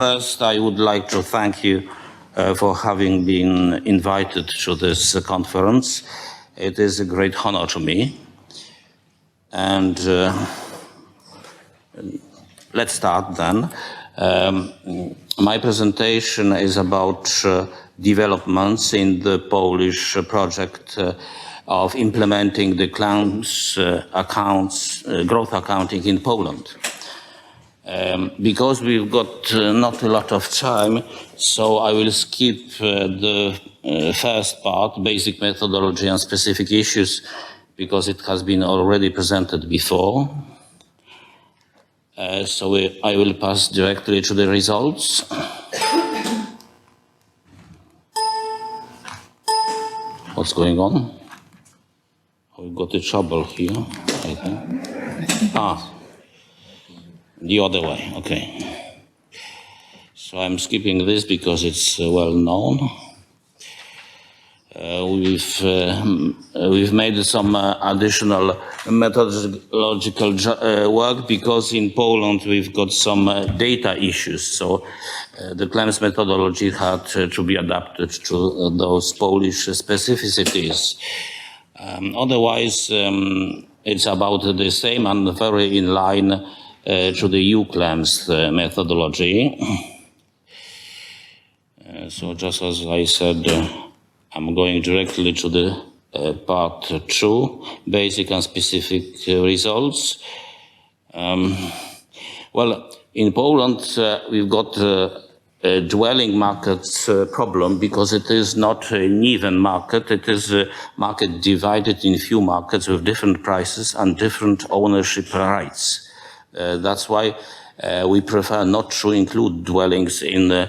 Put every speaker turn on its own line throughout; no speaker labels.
First, I would like to thank you for having been invited to this conference. It is a great honor to me. And let's start then. My presentation is about developments in the Polish project of implementing the KLEMS growth accounting in Poland. Because we've got not a lot of time, so I will skip the first part, basic methodology and specific issues, because it has been already presented before. So I will pass directly to the results. What's going on? We've got a trouble here, I think. The other way, okay. So I'm skipping this because it's well known. We've made some additional methodological work because in Poland we've got some data issues. So the KLEMS methodology had to be adapted to those Polish specificities. Otherwise, it's about the same and very in line to the KLEMS methodology. So just as I said, I'm going directly to the part 2, basic and specific results. Well, in Poland, we've got a dwelling market problem because it is not an even market. It is a market divided in few markets with different prices and different ownership rights. That's why we prefer not to include dwellings in the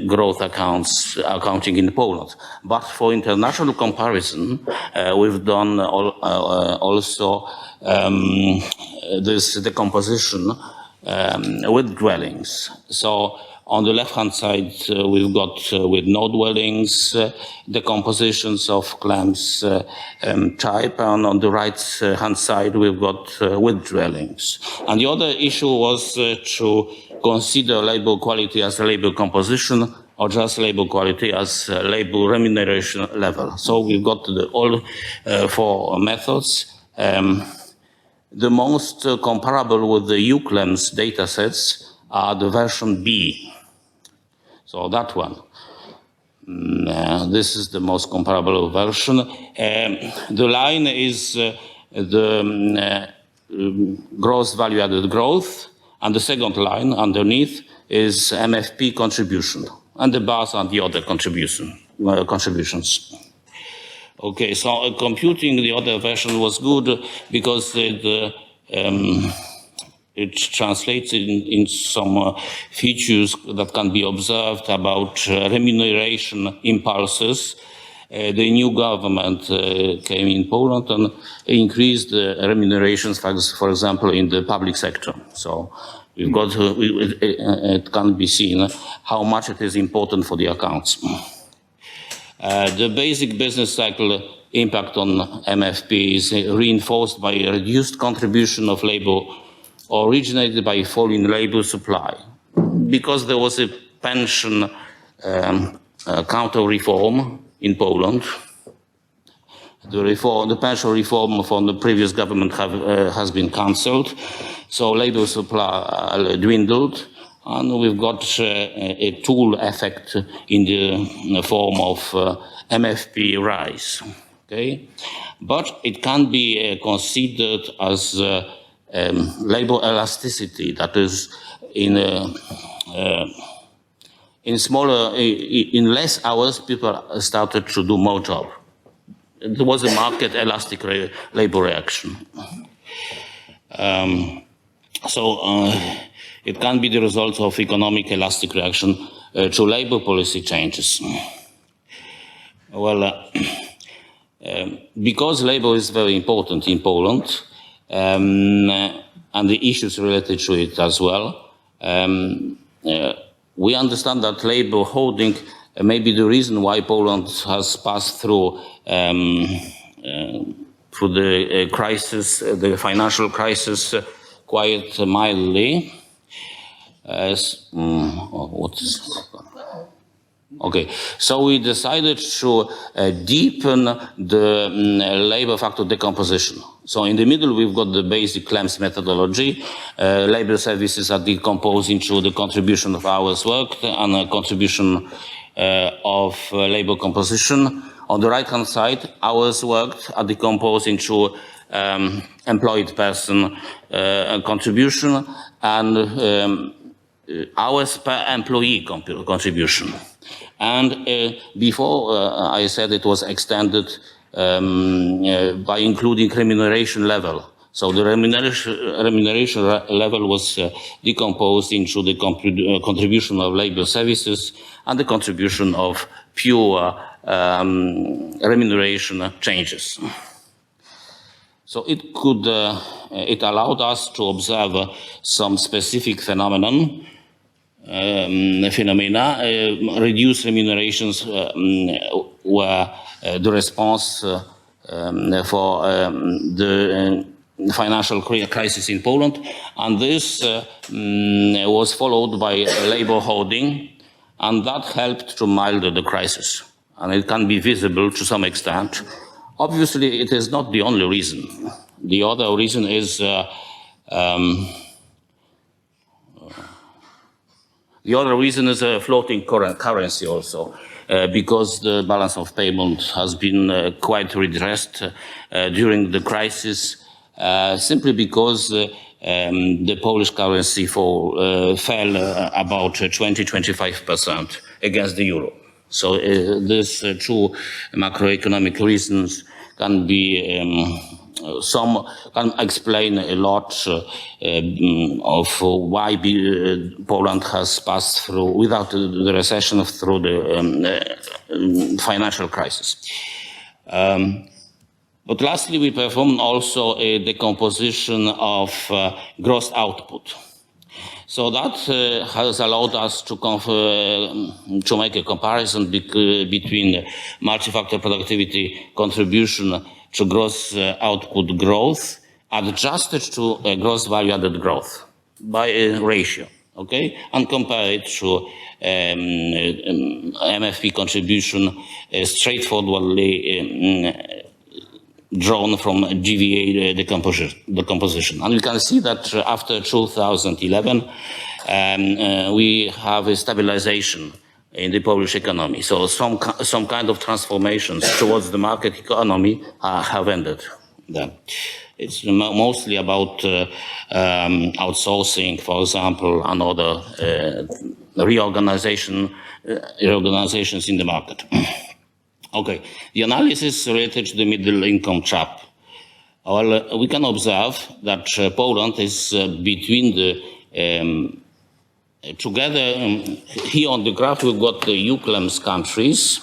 growth accounting in Poland. But for international comparison, we've done also this decomposition with dwellings. So on the left-hand side, we've got with no dwellings, the compositions of KLEMS type, and on the right-hand side, we've got with dwellings. And the other issue was to consider labor quality as a labor composition or just labor quality as labor remuneration level. So we've got all 4 methods. The most comparable with the KLEMS data sets are the version B. So that one. This is the most comparable version. The line is the gross value added growth, and the second line underneath is MFP contribution, and the bars are the other contributions. Okay, so computing the other version was good because it translates in some features that can be observed about remuneration impulses. The new government came in Poland and increased the remunerations, for example, in the public sector. So we've got it can be seen how much it is important for the accounts. The basic business cycle impact on MFP is reinforced by a reduced contribution of labor originated by fall in labor supply, because there was a pension counter-reform in Poland. The pension reform from the previous government has been cancelled, so labor supply dwindled, and we've got a tool effect in the form of MFP rise. Okay, but it can be considered as labor elasticity, that is, in less hours, people started to do more job. There was a market elastic labor reaction. It can be the result of economic elastic reaction to labor policy changes. Well, because labor is very important in Poland, and the issues related to it as well, we understand that labor holding may be the reason why Poland has passed through the crisis, the financial crisis, quite mildly. what is... Okay, so we decided to deepen the labor factor decomposition. So in the middle, we've got the basic KLEMS methodology. Labor services are decomposed into the contribution of hours worked and a contribution of labor composition. On the right-hand side, hours worked are decomposed into employed person contribution and hours per employee contribution. And before I said it was extended by including remuneration level. So the remuneration level was decomposed into the contribution of labor services and the contribution of pure remuneration changes. So it allowed us to observe some specific phenomena, reduced remunerations were the response for the financial crisis in Poland, and this was followed by labor hoarding, and that helped to mild the crisis. And it can be visible to some extent. Obviously, it is not the only reason. The other reason is a floating currency also, because the balance of payment has been quite redressed during the crisis, simply because the Polish currency fell about 20–25% against the euro. So these two macroeconomic reasons can be can explain a lot of why Poland has passed through, without the recession, through the financial crisis. But lastly, we performed also a decomposition of gross output. So that has allowed us to make a comparison between multi-factor productivity contribution to gross output growth adjusted to gross value added growth by a ratio, okay? And compare it to MFP contribution straightforwardly drawn from GVA decomposition. And we can see that after 2011, we have a stabilization in the Polish economy. So some kind of transformations towards the market economy have ended then. It's mostly about outsourcing, for example, and other reorganizations in the market. Okay, the analysis related to the middle income trap. Well, we can observe that Poland is between the together, here on the graph, we've got the KLEMS countries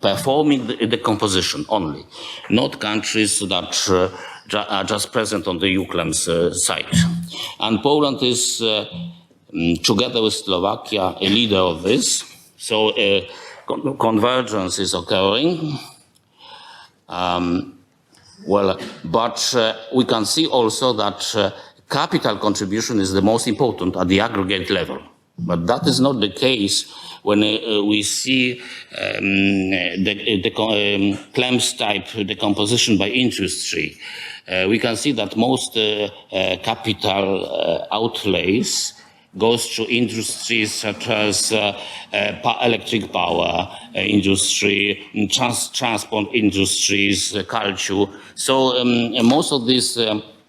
performing the composition only, not countries that are just present on the KLEMS site. And Poland is, together with Slovakia, a leader of this. So convergence is occurring. But we can see also that capital contribution is the most important at the aggregate level. But that is not the case when we see the KLEMS type decomposition by industry. We can see that most capital outlays goes to industries such as electric power industry, transport industries, culture. So most of these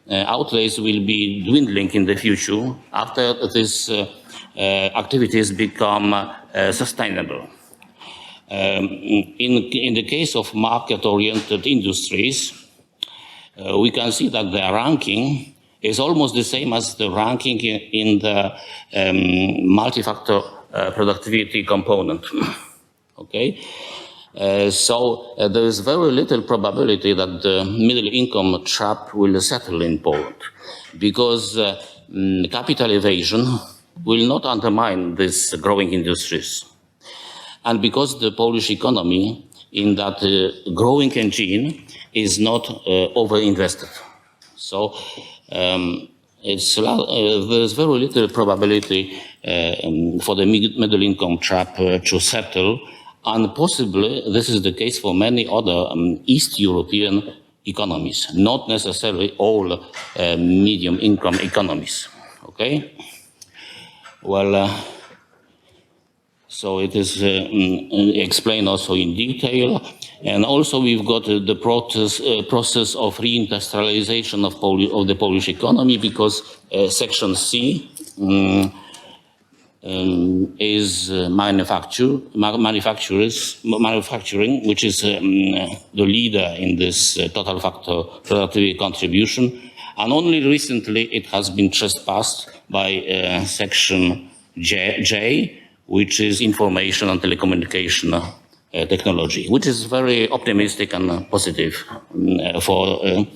outlays will be dwindling in the future after these activities become sustainable. In the case of market-oriented industries, we can see that their ranking is almost the same as the ranking in the multi-factor productivity component. Okay? So there is very little probability that the middle income trap will settle in Poland, because capital evasion will not undermine these growing industries. And because the Polish economy in that growing engine is not overinvested. So there's very little probability for the middle income trap to settle, and possibly this is the case for many other East European economies, not necessarily all medium income economies. Okay? Well, so it is explained also in detail. And also we've got the process of reindustrialization of the Polish economy, because section C is manufacturing, which is the leader in this total factor productivity contribution. And only recently it has been trespassed by section J, which is information and telecommunication technology, which is very optimistic and positive for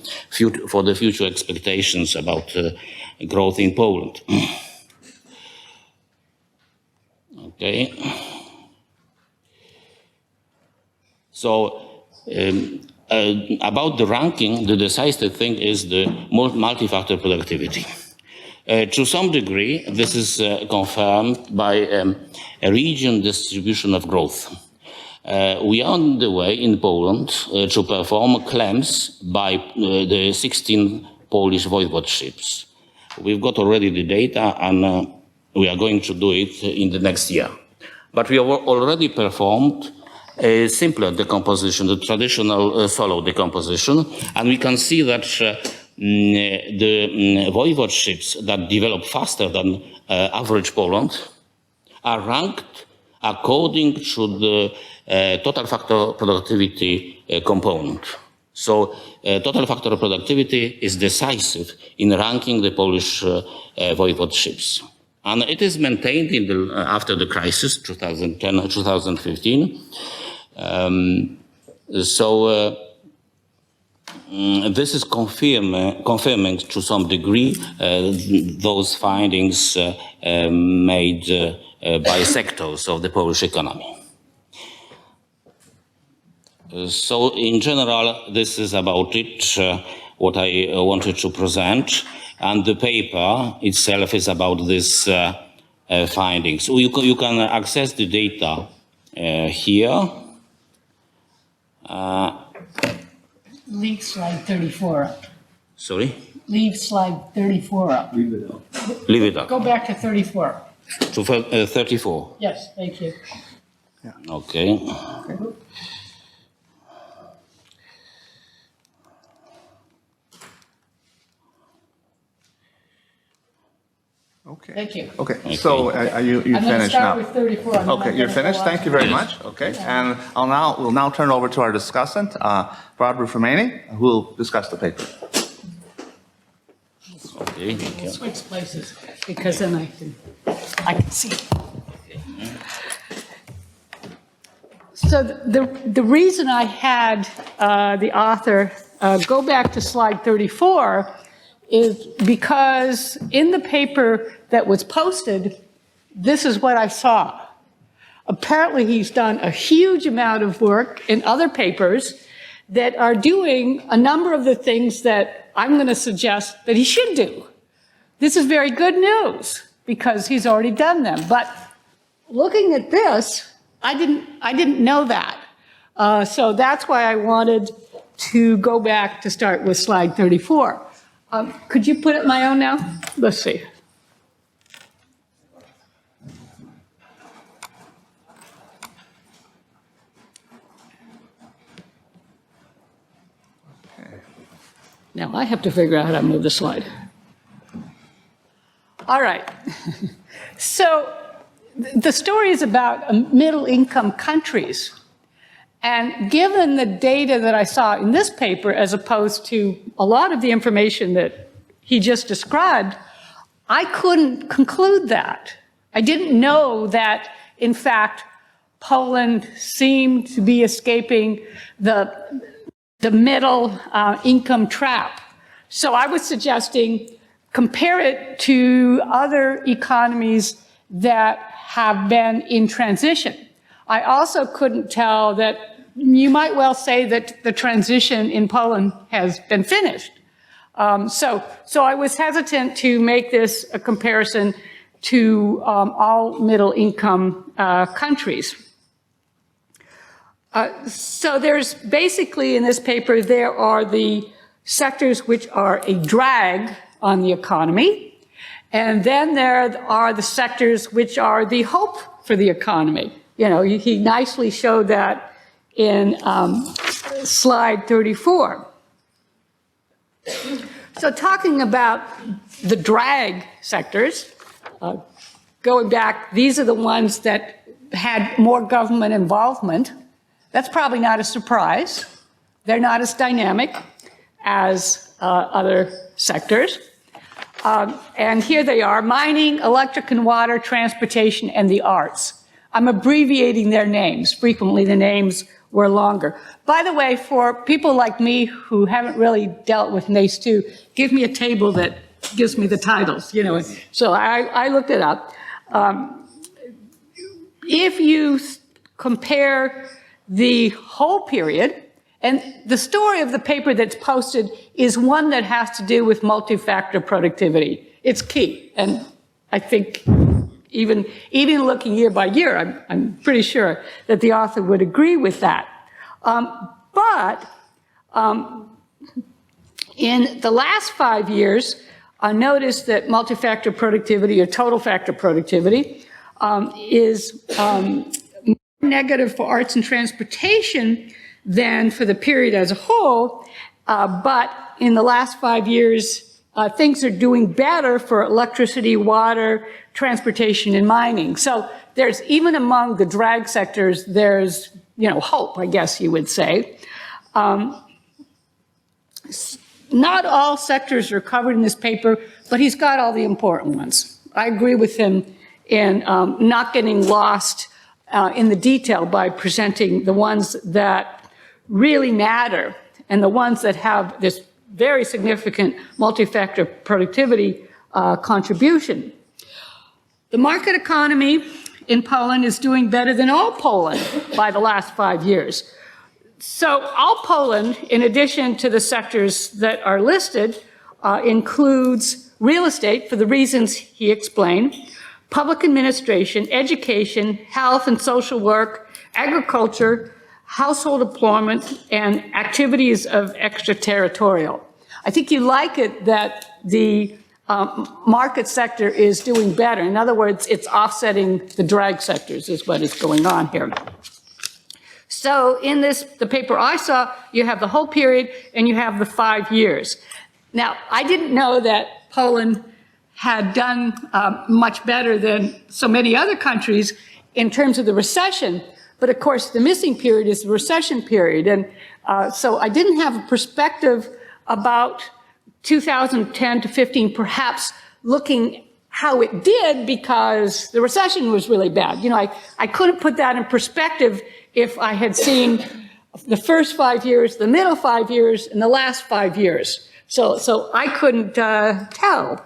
the future expectations about growth in Poland. Okay. So about the ranking, the decisive thing is the multi-factor productivity. To some degree, this is confirmed by a region distribution of growth. We are on the way in Poland to perform KLEMS by the 16 Polish voivodeships. We've got already the data, and we are going to do it in the next year. But we have already performed a simpler decomposition, the traditional solo decomposition, and we can see that the voivodeships that develop faster than average Poland are ranked according to the total factor productivity component. So total factor productivity is decisive in ranking the Polish voivodeships. And it is maintained in after the crisis, 2010-2015. This is confirming to some degree those findings made by sectors of the Polish economy. So in general, this is about it, what I wanted to present. And the paper itself is about these findings. So you can access the data here.
Leave slide 34 up.
Sorry?
Leave slide 34 up.
Leave it up.
Leave it up.
Go back to 34.
To 34.
Yes, thank you.
Yeah.
Okay.
Okay.
Thank you.
Okay. So are you
I'm going to
finished
start
now?
with 34. and then
Okay,
I'm
you're
gonna
finished.
go
Thank you
on.
very much. Okay, and we'll now turn over to our discussant, Barbara Fermani, who will discuss the paper.
Okay.
We'll switch places because then I can see. So the reason I had the author go back to slide 34 is because in the paper that was posted, this is what I saw. Apparently he's done a huge amount of work in other papers that are doing a number of the things that I'm going to suggest that he should do. This is very good news because he's already done them. But looking at this, I didn't know that. So that's why I wanted to go back to start with slide 34. Could you put it my own now? Let's see. Now I have to figure out how to move the slide. All right. So the story is about middle-income countries. And given the data that I saw in this paper, as opposed to a lot of the information that he just described, I couldn't conclude that. I didn't know that, in fact, Poland seemed to be escaping the middle income trap. So I was suggesting compare it to other economies that have been in transition. I also couldn't tell that you might well say that the transition in Poland has been finished. So I was hesitant to make this a comparison to all middle-income countries. So there's basically in this paper, there are the sectors which are a drag on the economy, and then there are the sectors which are the hope for the economy. You know, he nicely showed that in slide 34. So talking about the drag sectors, going back, these are the ones that had more government involvement. That's probably not a surprise. They're not as dynamic as other sectors. And here they are: mining, electric and water, transportation, and the arts. I'm abbreviating their names. Frequently the names were longer. By the way, for people like me who haven't really dealt with NACE2, give me a table that gives me the titles, you know. So I looked it up. If you compare the whole period, and the story of the paper that's posted is one that has to do with multi-factor productivity. It's key, and I think even looking year by year, I'm pretty sure that the author would agree with that. But in the last 5 years, I noticed that multi-factor productivity or total factor productivity is more negative for arts and transportation than for the period as a whole. But in the last 5 years, things are doing better for electricity, water, transportation, and mining. So there's, even among the drag sectors, there's, you know, hope, I guess you would say. Not all sectors are covered in this paper, but he's got all the important ones. I agree with him in not getting lost in the detail by presenting the ones that really matter and the ones that have this very significant multi-factor productivity contribution. The market economy in Poland is doing better than all Poland by the last 5 years. So all Poland, in addition to the sectors that are listed, includes real estate for the reasons he explained, public administration, education, health and social work, agriculture, household employment, and activities of extraterritorial. I think you like it that the market sector is doing better. In other words, it's offsetting the drag sectors is what is going on here. So in the paper I saw, you have the whole period and you have the 5 years. Now, I didn't know that Poland had done much better than so many other countries in terms of the recession. But of course, the missing period is the recession period. And so I didn't have a perspective about 2010 to 15, perhaps looking how it did because the recession was really bad. You know, I couldn't put that in perspective if I had seen the first 5 years, the middle 5 years, and the last 5 years. So I couldn't tell.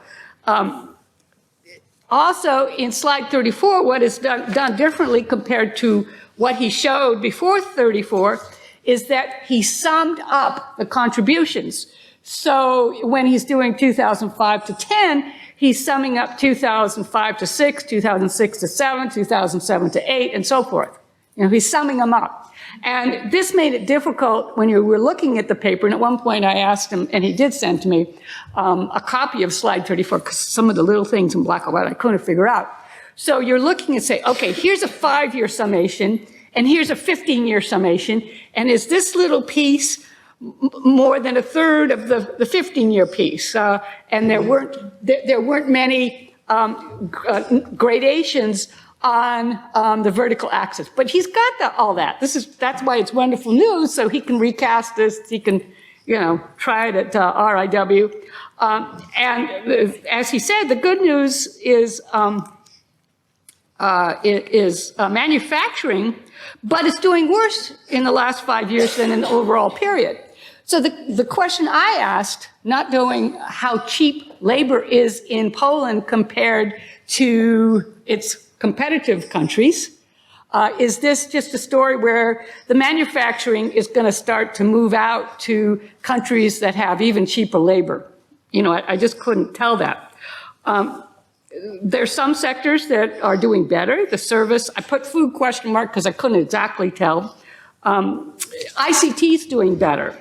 Also, in slide 34, what is done differently compared to what he showed before 34 is that he summed up the contributions. So when he's doing 2005 to 10, he's summing up 2005 to 6, 2006 to 7, 2007 to 8, and so forth. You know, he's summing them up. And this made it difficult when you were looking at the paper. And at one point I asked him, and he did send to me a copy of slide 34, because some of the little things in black and white I couldn't figure out. So you're looking and say, okay, here's a 5-year summation, and here's a 15-year summation, and is this little piece more than a third of the 15-year piece? And there weren't many gradations on the vertical axis. But he's got all that. That's why it's wonderful news, so he can recast this, he can, you know, try it at RIW. And as he said, the good news is manufacturing, but it's doing worse in the last 5 years than in the overall period. So the question I asked, not knowing how cheap labor is in Poland compared to its competitive countries, is this just a story where the manufacturing is going to start to move out to countries that have even cheaper labor? You know, I just couldn't tell that. There's some sectors that are doing better. The service, I put food question mark because I couldn't exactly tell. ICT is doing better.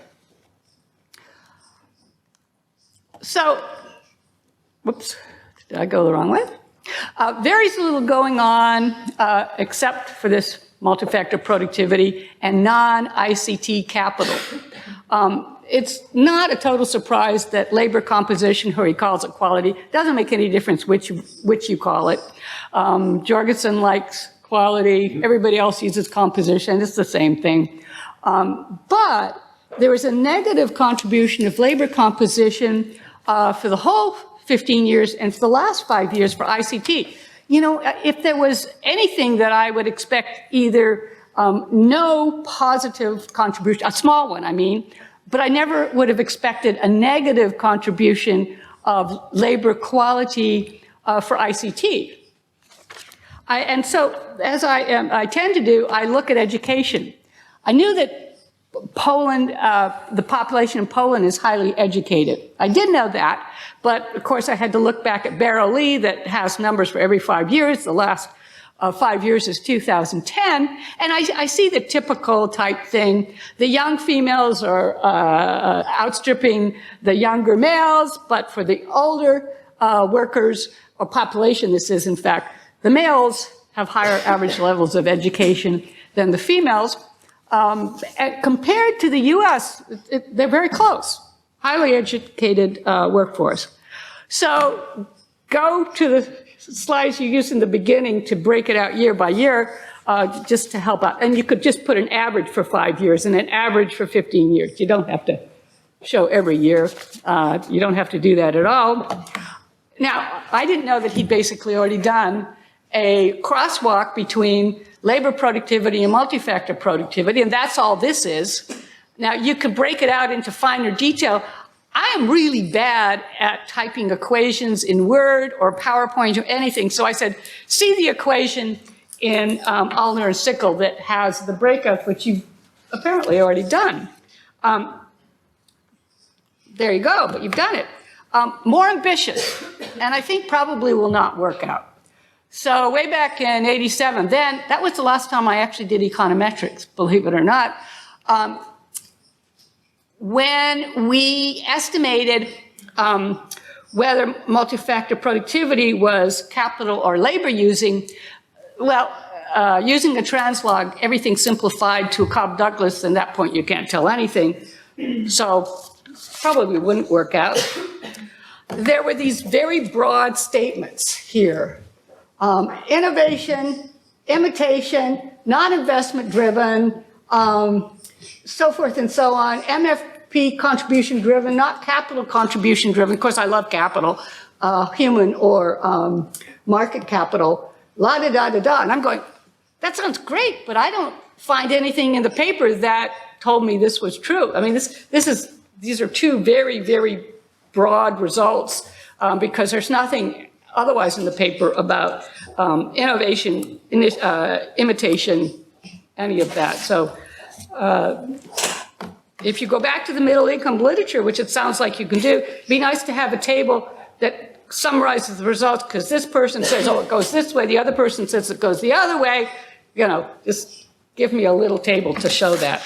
So, whoops, did I go the wrong way? Very little going on except for this multi-factor productivity and non-ICT capital. It's not a total surprise that labor composition, or he calls it quality, doesn't make any difference which you call it. Jorgensen likes quality, everybody else uses composition, it's the same thing. But there was a negative contribution of labor composition for the whole 15 years and for the last 5 years for ICT. You know, if there was anything that I would expect either no positive contribution, a small one, I mean, but I never would have expected a negative contribution of labor quality for ICT. And so, as I tend to do, I look at education. I knew that Poland, the population in Poland is highly educated. I did know that, but of course I had to look back at Barrow-Lee that has numbers for every 5 years. The last 5 years is 2010, and I see the typical type thing. The young females are outstripping the younger males, but for the older workers or population, this is in fact, the males have higher average levels of education than the females. And compared to the US, they're very close, highly educated workforce. So go to the slides you used in the beginning to break it out year by year, just to help out. And you could just put an average for 5 years and an average for 15 years. You don't have to show every year. You don't have to do that at all. Now, I didn't know that he'd basically already done a crosswalk between labor productivity and multi-factor productivity, and that's all this is. Now, you could break it out into finer detail. I am really bad at typing equations in Word or PowerPoint or anything, so I said, see the equation in Allner and Sickle that has the breakout, which you've apparently already done. There you go, but you've done it. More ambitious, and I think probably will not work out. So way back in '87, then, that was the last time I actually did econometrics, believe it or not. When we estimated whether multi-factor productivity was capital or labor using, well, using a translog, everything simplified to a Cobb-Douglas, and at that point you can't tell anything. So probably wouldn't work out. There were these very broad statements here. Innovation, imitation, non-investment driven, so forth and so on. MFP contribution driven, not capital contribution driven. Of course, I love capital, human or market capital, la-da-da-da-da. And I'm going, that sounds great, but I don't find anything in the paper that told me this was true. I mean, these are two very, very broad results because there's nothing otherwise in the paper about innovation, imitation, any of that. So if you go back to the middle income literature, which it sounds like you can do, it'd be nice to have a table that summarizes the results, because this person says, oh, it goes this way, the other person says it goes the other way. You know, just give me a little table to show that.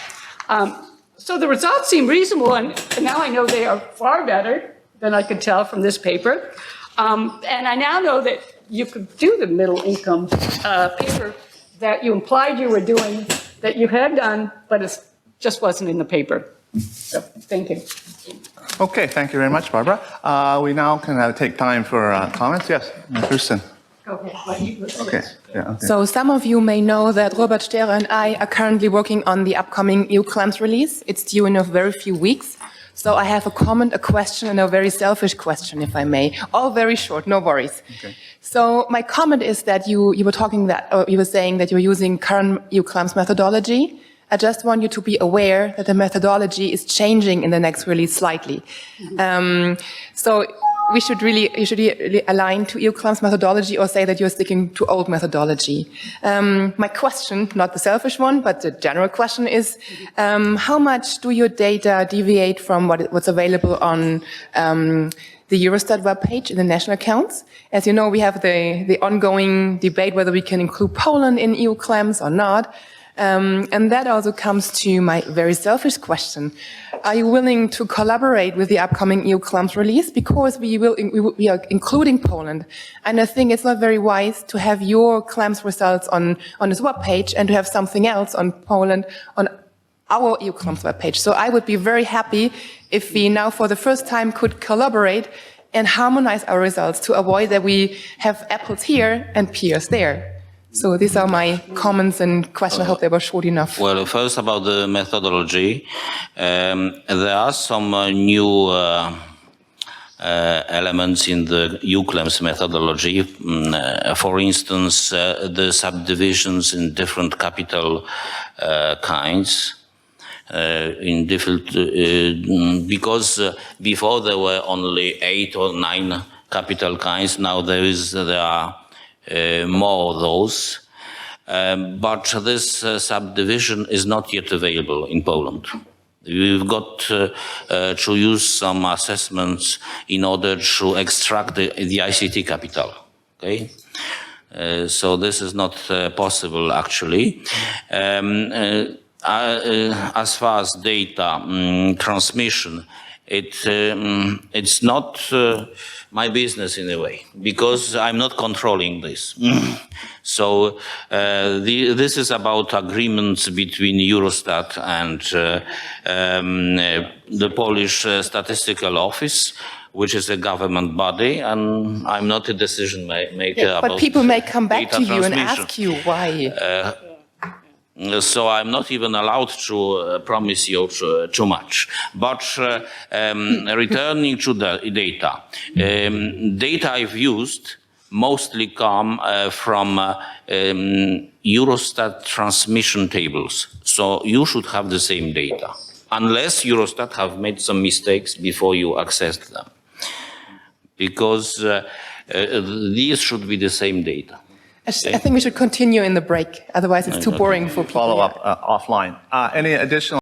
So the results seem reasonable, and now I know they are far better than I could tell from this paper. And I now know that you could do the middle income paper that you implied you were doing, that you had done, but it just wasn't in the paper. So, thank you.
Okay, thank you very much, Barbara. We now can take time for comments. Yes, Kirsten.
Go ahead.
Okay. Yeah, okay.
So some of you may know that Robert Sterer and I are currently working on the upcoming EU KLEMS release. It's due in a very few weeks. So I have a comment, a question, and a very selfish question, if I may. All very short, no worries. Okay. So my comment is that you were saying that you're using current EU KLEMS methodology. I just want you to be aware that the methodology is changing in the next release slightly. So you should really align to EU-KLEMS methodology, or say that you're sticking to old methodology. My question, not the selfish one, but the general question is, how much do your data deviate from what's available on the Eurostat webpage in the national accounts? As you know, we have the ongoing debate whether we can include Poland in EU-KLEMS or not. And that also comes to my very selfish question. Are you willing to collaborate with the upcoming EU-KLEMS release? Because we are including Poland. And I think it's not very wise to have your KLEMS results on this webpage and to have something else on Poland on our EU-KLEMS webpage. So I would be very happy if we now for the first time could collaborate and harmonize our results to avoid that we have apples here and pears there. So these are my comments and questions. I hope they were short enough.
Well, first about the methodology, there are some new elements in the EU-KLEMS methodology. For instance, the subdivisions in different capital kinds. In different, because before there were only 8 or 9 capital kinds. Now there are more of those, but this subdivision is not yet available in Poland. We've got to use some assessments in order to extract the ICT capital. Okay, so this is not possible actually. As far as data transmission, it's not my business in a way, because I'm not controlling this. So this is about agreements between Eurostat and the Polish Statistical Office, which is a government body, and I'm not a decision maker about
but people may come back to you and
transmission.
ask you why.
So I'm not even allowed to promise you too much. But returning to the data, data I've used mostly come from Eurostat transmission tables. So you should have the same data, unless Eurostat have made some mistakes before you accessed them. Because these should be the same data.
I think we should continue in the break. Otherwise, it's too boring for people.
Follow up offline. Any additional